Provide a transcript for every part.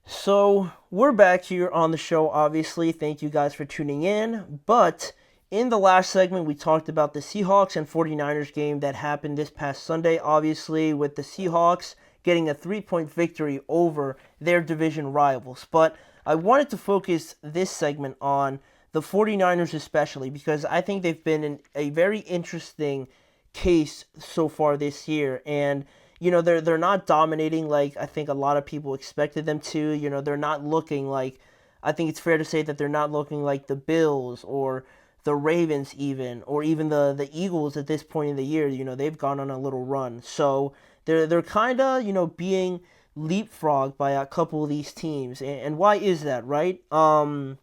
So, we're back here on the show, obviously. Thank you guys for tuning in. But in the last segment, we talked about the Seahawks and 49ers game that happened this past Sunday, obviously, with the Seahawks getting a 3 point victory over their division rivals. But I wanted to focus this segment on the 49ers, especially, because I think they've been in a very interesting case so far this year. And they're not dominating like I think a lot of people expected them to. They're not looking like, I think it's fair to say that they're not looking like the Bills or the Ravens even, or even the Eagles at this point in the year. They've gone on a little run. So they're kind of, being leapfrogged by a couple of these teams. And why is that, right? You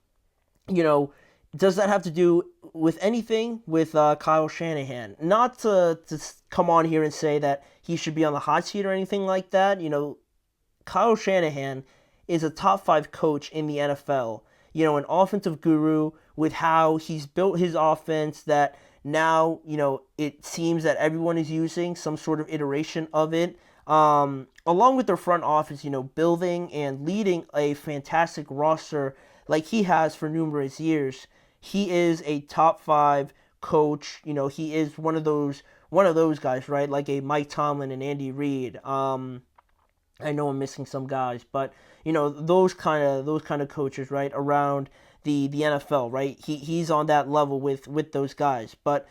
know, does that have to do with anything with Kyle Shanahan? Not to come on here and say that he should be on the hot seat or anything like that. Kyle Shanahan is a top five coach in the NFL. An offensive guru with how he's built his offense that now, it seems that everyone is using some sort of iteration of it. Along with their front office, building and leading a fantastic roster like he has for numerous years. He is a top five coach. He is one of those guys, right? Like a Mike Tomlin and Andy Reid. I know I'm missing some guys, but those kind of coaches, right, around the NFL, right? He's on that level with those guys. But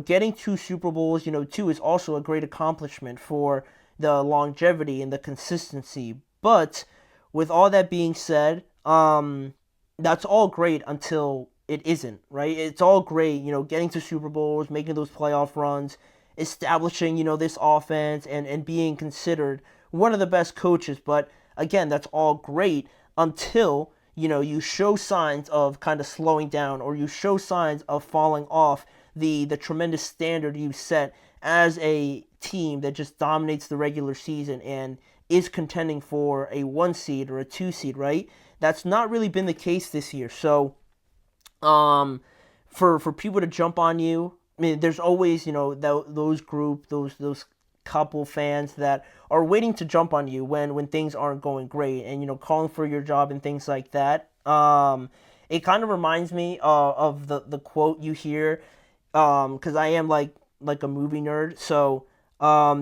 getting two Super Bowls, two is also a great accomplishment for the longevity and the consistency. But with all that being said, that's all great until it isn't, right? It's all great, getting to Super Bowls, making those playoff runs, establishing, this offense and being considered one of the best coaches. But again, that's all great until, you show signs of kind of slowing down, or you show signs of falling off the tremendous standard you set as a team that just dominates the regular season and is contending for a one seed or a two seed, right? That's not really been the case this year. So, um, for people to jump on you, I mean, there's always those group, those couple fans that are waiting to jump on you when things aren't going great, and calling for your job and things like that. It kind of reminds me of the quote you hear, because I am like a movie nerd. So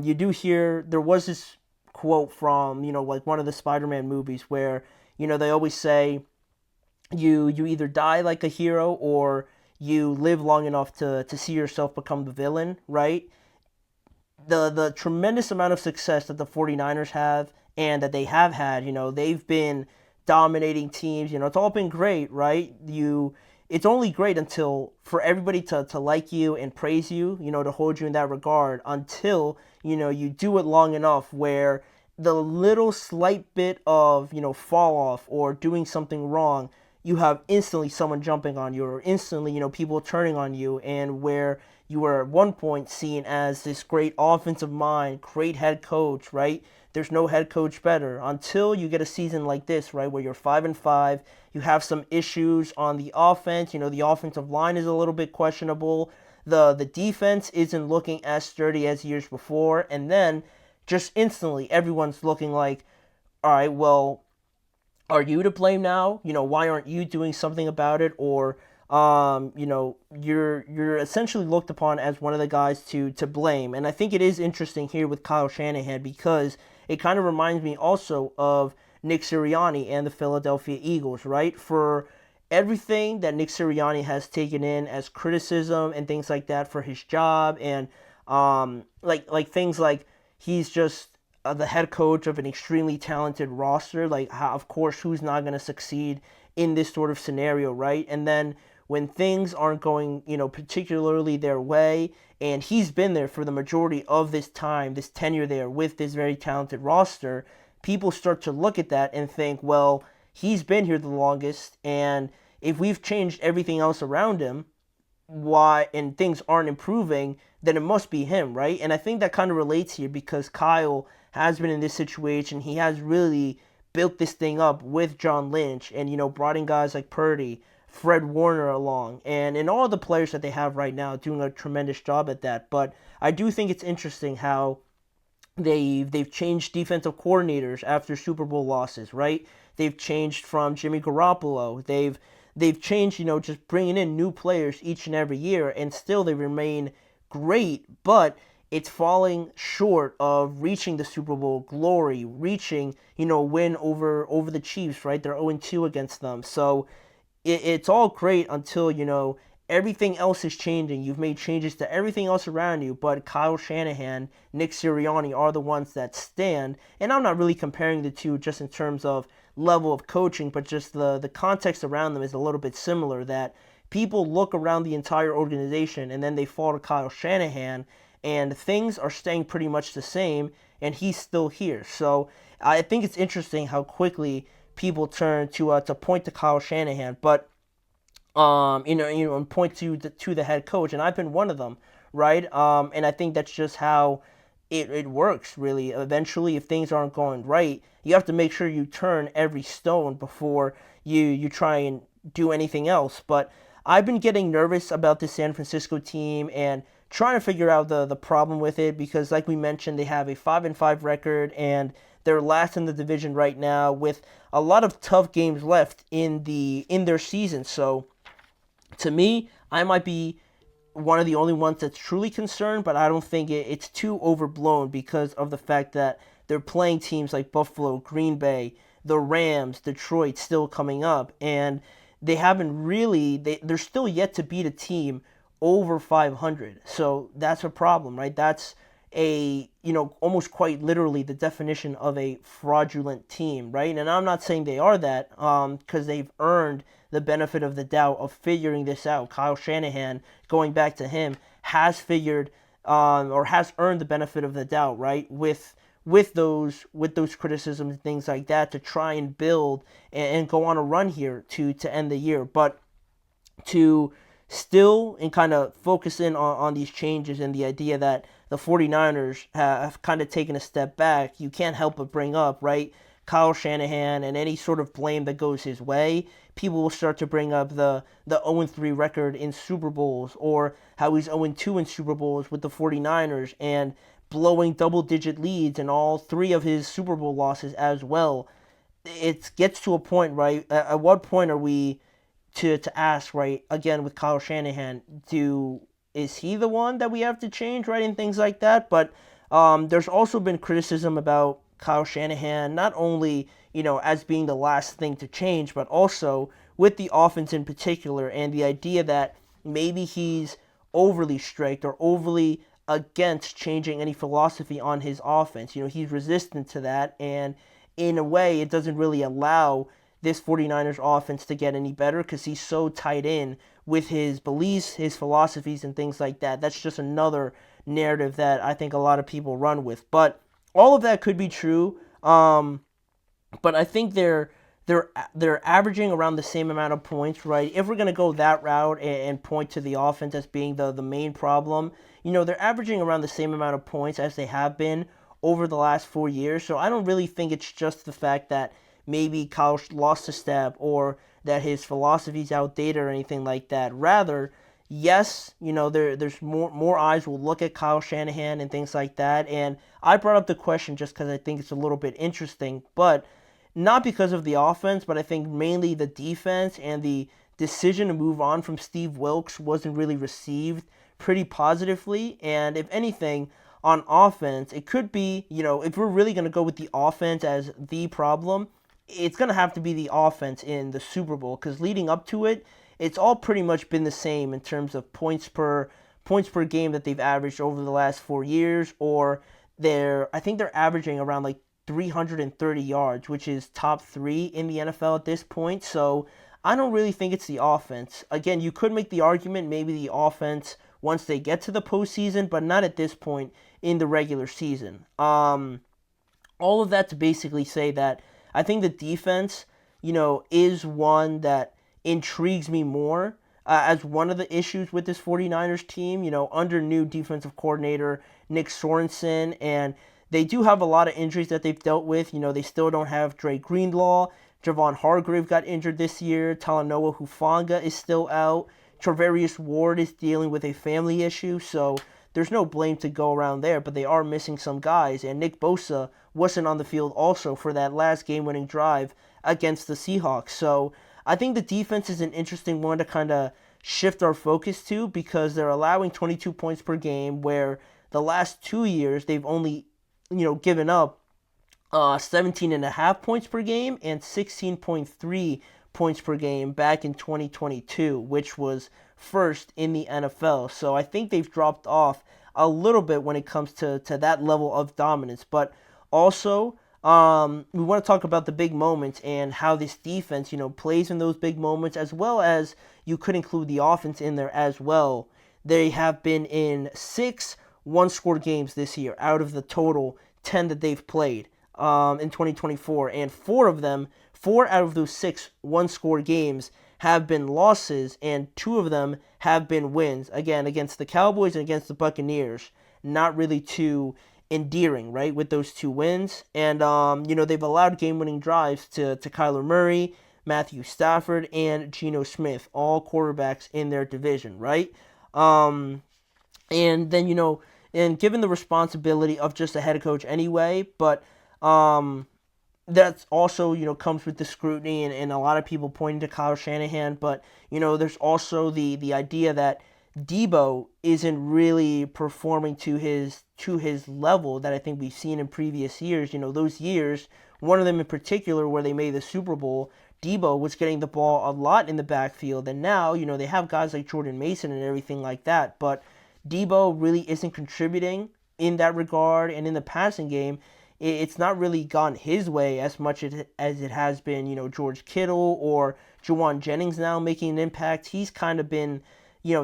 you do hear there was this quote from like one of the Spider-Man movies where they always say you either die like a hero or you live long enough to see yourself become the villain, right? The tremendous amount of success that the 49ers have and that they have had, they've been dominating teams, it's all been great, right? It's only great until for everybody to like you and praise you, to hold you in that regard until, you do it long enough where the little slight bit of, fall off or doing something wrong, you have instantly someone jumping on you, or instantly, people turning on you, and where you were at one point seen as this great offensive mind, great head coach, right? There's no head coach better until you get a season like this, right, where you're 5-5. You have some issues on the offense. The offensive line is a little bit questionable. The defense isn't looking as sturdy as years before, and then just instantly everyone's looking like, all right, well, are you to blame now? Why aren't you doing something about it? Or you're essentially looked upon as one of the guys to blame. And I think it is interesting here with Kyle Shanahan because it kind of reminds me also of Nick Sirianni and the Philadelphia Eagles, right? For everything that Nick Sirianni has taken in as criticism and things like that for his job, and like things like he's just the head coach of an extremely talented roster. Like, how, of course, who's not going to succeed in this sort of scenario, right? And then when things aren't going, particularly their way, and he's been there for the majority of this time, this tenure there with this very talented roster, people start to look at that and think, well, he's been here the longest, and if we've changed everything else around him, why and things aren't improving, then it must be him, right? And I think that kind of relates here because Kyle has been in this situation. He has really built this thing up with John Lynch and, brought in guys like Purdy, Fred Warner along, and all the players that they have right now doing a tremendous job at that. But I do think it's interesting how They've changed defensive coordinators after Super Bowl losses, right? They've changed from Jimmy Garoppolo. They've changed, just bringing in new players each and every year, and still they remain great, but it's falling short of reaching the Super Bowl glory, reaching, win over the Chiefs, right? They're 0-2 against them. So it's all great until, everything else is changing. You've made changes to everything else around you, but Kyle Shanahan, Nick Sirianni are the ones that stand. And I'm not really comparing the two just in terms of level of coaching, but just the context around them is a little bit similar, that people look around the entire organization and then they fall to Kyle Shanahan, and things are staying pretty much the same, and he's still here. So I think it's interesting how quickly people turn to point to Kyle Shanahan, but and point to the head coach, and I've been one of them, right? And I think that's just how it works, really. Eventually, if things aren't going right, you have to make sure you turn every stone before you try and do anything else. But I've been getting nervous about this San Francisco team and trying to figure out the problem with it, because, like we mentioned, they have a 5-5 record, and they're last in the division right now with a lot of tough games left in their season. So to me, I might be one of the only ones that's truly concerned, but I don't think it's too overblown because of the fact that they're playing teams like Buffalo, Green Bay, the Rams, Detroit still coming up, and they haven't really, they're still yet to beat a team over 500. So that's a problem, right? That's almost quite literally the definition of a fraudulent team, right? And I'm not saying they are that, because they've earned the benefit of the doubt of figuring this out. Kyle Shanahan, going back to him, has figured, or has earned the benefit of the doubt, right? With those criticisms and things like that, to try and build and go on a run here to end the year. But to still and kind of focus in on these changes and the idea that the 49ers have kind of taken a step back, you can't help but bring up, right, Kyle Shanahan and any sort of blame that goes his way. People will start to bring up the 0-3 record in Super Bowls, or how he's 0-2 in Super Bowls with the 49ers, and blowing double-digit leads in all three of his Super Bowl losses as well. It gets to a point, right? At what point are we to ask, right, again with Kyle Shanahan, is he the one that we have to change, right, and things like that? But there's also been criticism about Kyle Shanahan, not only, as being the last thing to change, but also with the offense in particular, and the idea that maybe he's overly strict or overly against changing any philosophy on his offense. He's resistant to that, and in a way, it doesn't really allow this 49ers offense to get any better, because he's so tied in with his beliefs, his philosophies, and things like that. That's just another narrative that I think a lot of people run with. But all of that could be true. But I think they're averaging around the same amount of points, right? If we're gonna go that route and point to the offense as being the main problem, they're averaging around the same amount of points as they have been over the last 4 years. So I don't really think it's just the fact that maybe Kyle lost a step, or that his philosophy's outdated or anything like that. Rather, yes, there's more eyes will look at Kyle Shanahan and things like that. And I brought up the question just because I think it's a little bit interesting, but not because of the offense, but I think mainly the defense, and the decision to move on from Steve Wilks wasn't really received pretty positively. And if anything, on offense, it could be, if we're really going to go with the offense as the problem, it's going to have to be the offense in the Super Bowl, because leading up to it, it's all pretty much been the same in terms of points per game that they've averaged over the last 4 years, or I think they're averaging around like 330 yards, which is top 3 in the NFL at this point. So I don't really think it's the offense. Again, you could make the argument maybe the offense once they get to the postseason, but not at this point in the regular season. All of that to basically say that I think the defense, is one that intrigues me more as one of the issues with this 49ers team, under new defensive coordinator Nick Sorensen. And they do have a lot of injuries that they've dealt with. They still don't have Dre Greenlaw. Javon Hargrave got injured this year. Talanoa Hufanga is still out. Travarius Ward is dealing with a family issue. So there's no blame to go around there, but they are missing some guys, and Nick Bosa wasn't on the field also for that last game-winning drive against the Seahawks. So I think the defense is an interesting one to kind of shift our focus to, because they're allowing 22 points per game, where the last 2 years they've only, given up 17.5 points per game and 16.3 points per game back in 2022, which was first in the NFL. So I think they've dropped off a little bit when it comes to that level of dominance. But also, we want to talk about the big moments and how this defense, plays in those big moments, as well as you could include the offense in there as well. They have been in 6 one-score games this year out of the total 10 that they've played in 2024, and 4 out of those 6 one-score games have been losses, and 2 of them have been wins, again, against the Cowboys and against the Buccaneers. Not really too endearing, right, with those 2 wins. And, they've allowed game-winning drives to Kyler Murray, Matthew Stafford, and Geno Smith, all quarterbacks in their division, right? And then, and given the responsibility of just a head coach anyway, but that's also, comes with the scrutiny and a lot of people pointing to Kyle Shanahan. But, there's also the idea that Debo isn't really performing to his level that I think we've seen in previous years. Those years, one of them in particular where they made the Super Bowl, Debo was getting the ball a lot in the backfield. And now, they have guys like Jordan Mason and everything like that. But Debo really isn't contributing in that regard. And in the passing game, it's not really gone his way as much as it has been, George Kittle or Juwan Jennings now making an impact. He's kind of been,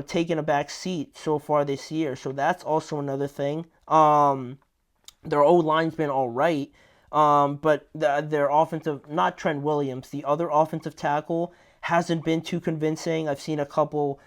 taking a back seat so far this year. So that's also another thing. Their O-line's been all right, but their offensive, not Trent Williams, the other offensive tackle hasn't been too convincing. I've seen a couple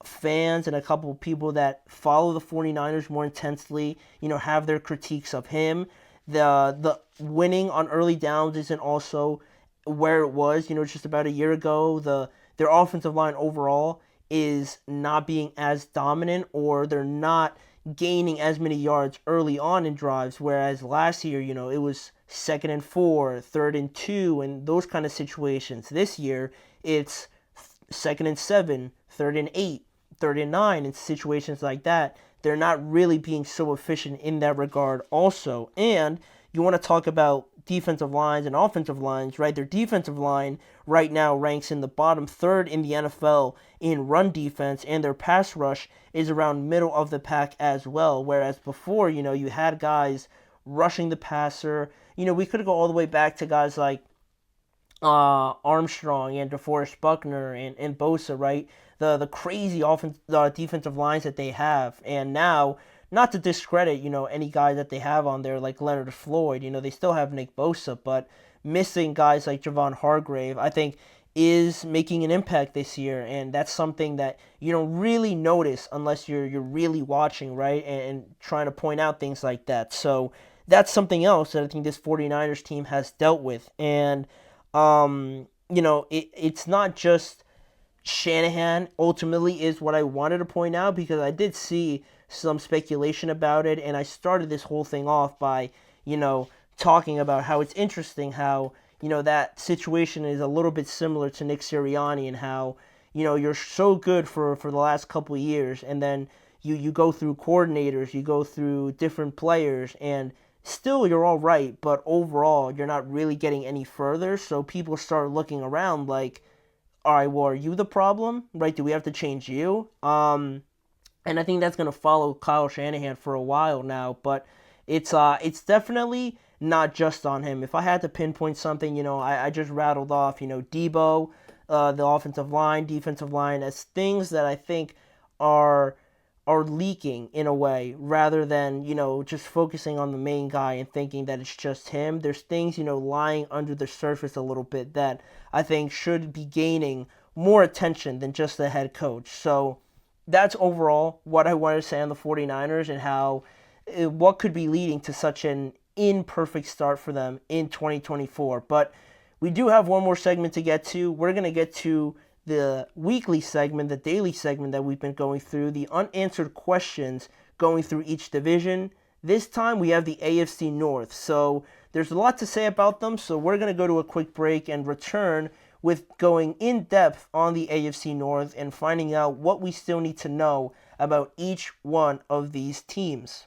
fans and a couple people that follow the 49ers more intensely, have their critiques of him. The winning on early downs isn't also where it was, just about a year ago. Their offensive line overall is not being as dominant, or they're not gaining as many yards early on in drives, whereas last year, it was 2nd and 4, 3rd and 2, and those kind of situations. This year, it's 2nd and 7, 3rd and 8, 3rd and 9, and situations like that. They're not really being so efficient in that regard also. And you want to talk about defensive lines and offensive lines, right? Their defensive line right now ranks in the bottom 3rd in the NFL in run defense, and their pass rush is around middle of the pack as well. Whereas before, you had guys rushing the passer. We could go all the way back to guys like Armstrong and DeForest Buckner and Bosa, right? The crazy defensive lines that they have. And now, not to discredit, any guys that they have on there like Leonard Floyd, they still have Nick Bosa, but missing guys like Javon Hargrave, I think, is making an impact this year. And that's something that you don't really notice unless you're really watching, right? And trying to point out things like that. So that's something else that I think this 49ers team has dealt with. And, it's not just Shanahan ultimately is what I wanted to point out, because I did see some speculation about it, and I started this whole thing off by, talking about how it's interesting how, that situation is a little bit similar to Nick Sirianni, and how, you're so good for the last couple of years, and then you go through coordinators, you go through different players, and still you're all right, but overall you're not really getting any further. So people start looking around like, all right, well, are you the problem, right? Do we have to change you? And I think that's going to follow Kyle Shanahan for a while now, but it's definitely not just on him. If I had to pinpoint something, I just rattled off, Debo, the offensive line, defensive line, as things that I think are leaking in a way, rather than, just focusing on the main guy and thinking that it's just him. There's things, lying under the surface a little bit that I think should be gaining more attention than just the head coach. So that's overall what I wanted to say on the 49ers and how what could be leading to such an imperfect start for them in 2024. But we do have one more segment to get to. We're going to get to the weekly segment, the daily segment that we've been going through, the unanswered questions going through each division. This time we have the AFC North, so there's a lot to say about them, so we're going to go to a quick break and return with going in depth on the AFC North and finding out what we still need to know about each one of these teams.